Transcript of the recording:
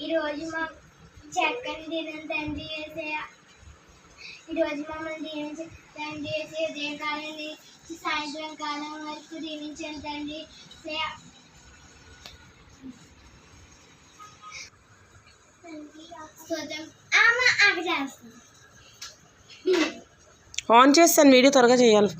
ఈరోజు మా చక్కని దినం తండ్రి యేసయ్య. ఈరోజు మమ్మల్ని దీవించి తండ్రి యేసయ్య. ఉదయం కాలం నుంచి సాయంత్రం కాలం వరకు దీవించండి తండ్రి యేసయ్య. ఆన్ చేస్తాను, వీడియో త్వరగా చేయాలి.